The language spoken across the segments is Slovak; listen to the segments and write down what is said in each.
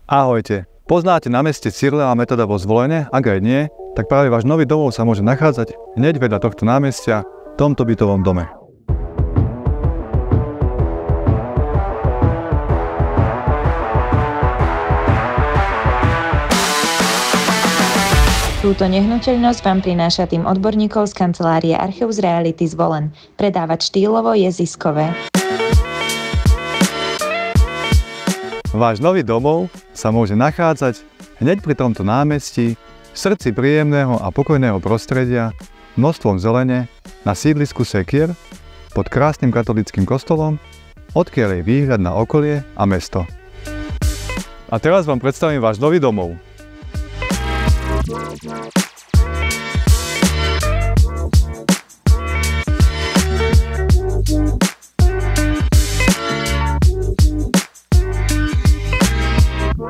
Ahojte. Poznáte na meste Cyrila a Metoda vo Zvolene? Ak aj nie, tak práve váš nový domov sa môže nachádzať hneď vedľa tohto námestia, v tomto bytovom dome. Túto nehnuteľnosť vám prináša tým odborníkov z kancelárie Archeus Reality Zvolen. Predávať štýlovo je ziskové. Váš nový domov sa môže nachádzať hneď pri tomto námestí, v srdci príjemného a pokojného prostredia, množstvom zelene, na sídlisku Sekier, pod krásnym katolíckym kostolom, odkiaľ je výhľad na okolie a mesto. A teraz vám predstavím váš nový domov.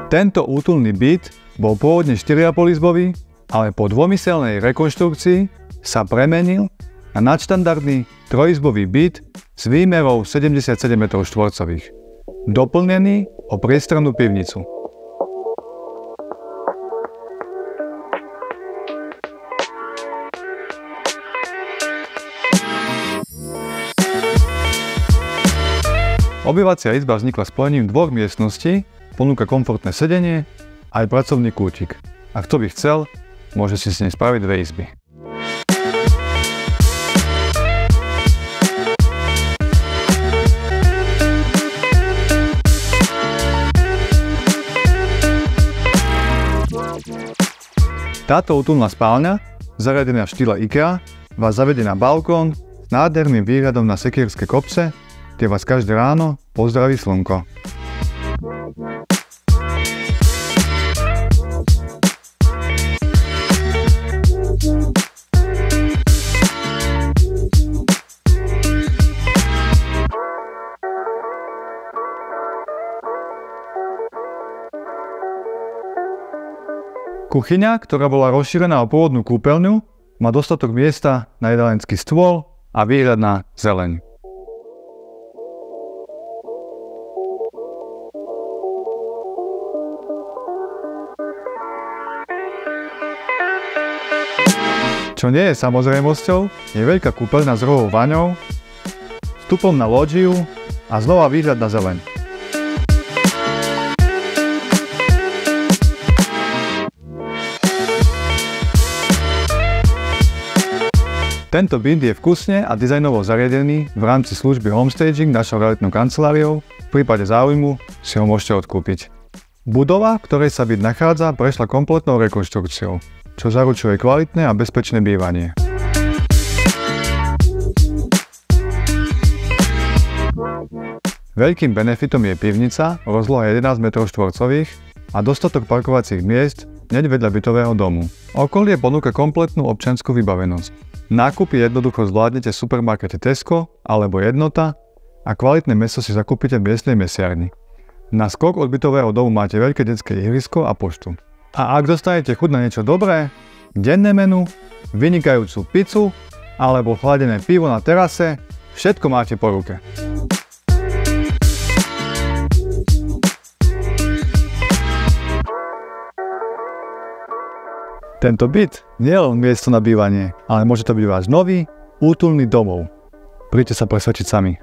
Tento útulný byt bol pôvodne 4,5-izbový, ale po dvomyselnej rekonštrukcii sa premenil na nadštandardný trojizbový byt s výmerou 77 m2, doplnený o priestrannú pivnicu. Obývacia izba vznikla spojením dvoch miestností, ponúka komfortné sedenie aj pracovný kútik. A kto by chcel, môže si s nej spraviť dve izby. Táto útulná spálňa, zariadená v štýle IKEA, vás zavedie na balkón s nádherným výhľadom na Sekierské kopce, kde vás každé ráno pozdraví slnko. Kuchyňa, ktorá bola rozšírená o pôvodnú kúpeľňu, má dostatok miesta na jedálenský stôl a výhľad na zeleň. Čo nie je samozrejmosťou, je veľká kúpeľňa s rohovou vaňou, vstupom na lóžiu a znova výhľad na zeleň. Tento byt je vkusne a dizajnovo zariadený v rámci služby Homestaging našou realitnou kanceláriou. V prípade záujmu si ho môžete odkúpiť. Budova, v ktorej sa byt nachádza, prešla kompletnou rekonštrukciou, čo zaručuje kvalitné a bezpečné bývanie. Veľkým benefitom je pivnica v rozlohe 11 m2 a dostatok parkovacích miest hneď vedľa bytového domu. Okolie ponúka kompletnú občiansku vybavenosť. Nákupy jednoducho zvládnete v supermarkete Tesco alebo Jednota a kvalitné mäso si zakúpite v miestnej mesiarni. Na skok od bytového domu máte veľké detské ihrisko a poštu. A ak dostanete chuť na niečo dobré, denné menu, vynikajúcu pizzu alebo chladené pivo na terase, všetko máte po ruke. Tento byt nie je len miesto na bývanie, ale môže to byť váš nový, útulný domov. Príďte sa presvedčiť sami.